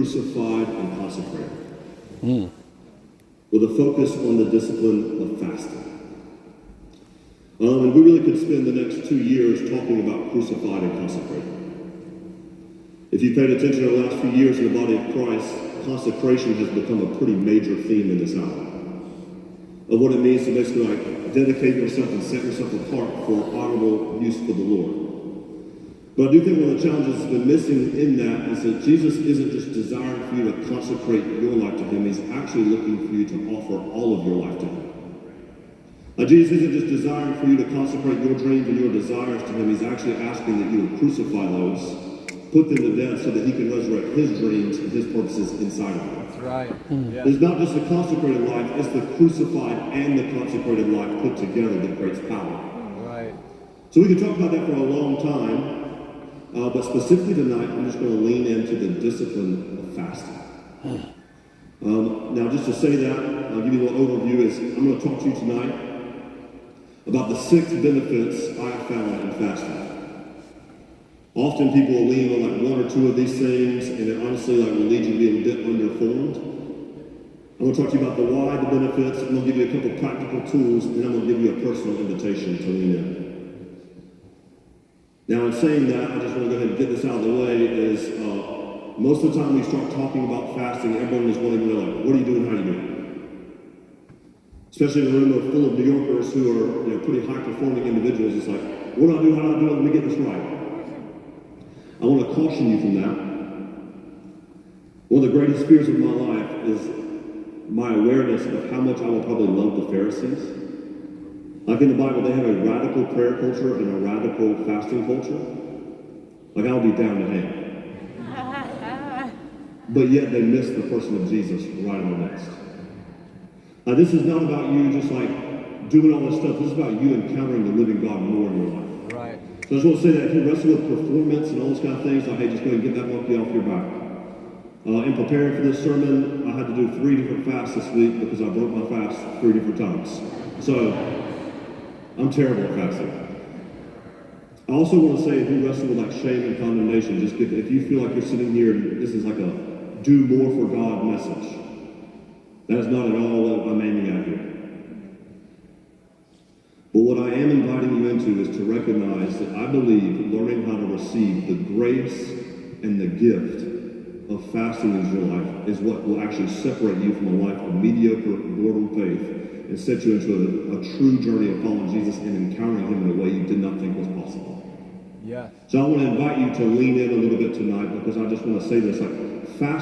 crucified and consecrated, with a focus on the discipline of fasting. And we really could spend the next 2 years talking about crucified and consecrated. If you paid attention in the last few years in the body of Christ, consecration has become a pretty major theme in this hour. Of what it means to basically like dedicate yourself and set yourself apart for honorable use for the Lord. But I do think one of the challenges that's been missing in that is that Jesus isn't just desiring for you to consecrate your life to him, he's actually looking for you to offer all of your life to him. Jesus isn't just desiring for you to consecrate your dreams and your desires to him, he's actually asking that you would crucify those, put them to death so that he can resurrect his dreams and his purposes inside of you. That's right. Yeah. It's not just the consecrated life, it's the crucified and the consecrated life put together that creates power. Right. So we can talk about that for a long time, but specifically tonight, I'm just going to lean into the discipline of fasting. Now, just to say that, I'll give you a little overview, is I'm going to talk to you tonight about the 6 benefits I have found in fasting. Often people will lean on like 1 or 2 of these things, and it honestly like will lead you to be a bit underformed. I'm going to talk to you about the why, the benefits. I'm going to give you a couple practical tools, and I'm going to give you a personal invitation to lean in. Now, in saying that, I just want to go ahead and get this out of the way, is most of the time we start talking about fasting, everyone is wanting to know, like, what are you doing, how are you doing? Especially in a room full of New Yorkers who are pretty high-performing individuals. It's like, what do I do, how do I do it, let me get this right. I want to caution you from that. One of the greatest fears of my life is my awareness of how much I will probably love the Pharisees. Like in the Bible, they have a radical prayer culture and a radical fasting culture. Like I'll be down to hang. But yet they miss the person of Jesus right in the midst. Now this is not about you just like doing all this stuff. This is about you encountering the living God more in your life. Right. So I just want to say that if you wrestle with performance and all those kind of things, like, hey, just go ahead and get that monkey off your back. In preparing for this sermon, I had to do 3 different fasts this week because I broke my fast 3 different times. So I'm terrible at fasting. I also want to say, if you wrestle with like shame and condemnation, just if you feel like you're sitting here and this is like a do more for God message, that is not at all what I'm aiming at here. But what I am inviting you into is to recognize that I believe learning how to receive the grace and the gift of fasting in your life is what will actually separate you from a life of mediocre, mortal faith and set you into a true journey of following Jesus and encountering him in a way you did not think was possible. Yeah. So I want to invite you to lean in a little bit tonight because I just want to say this, like, fasting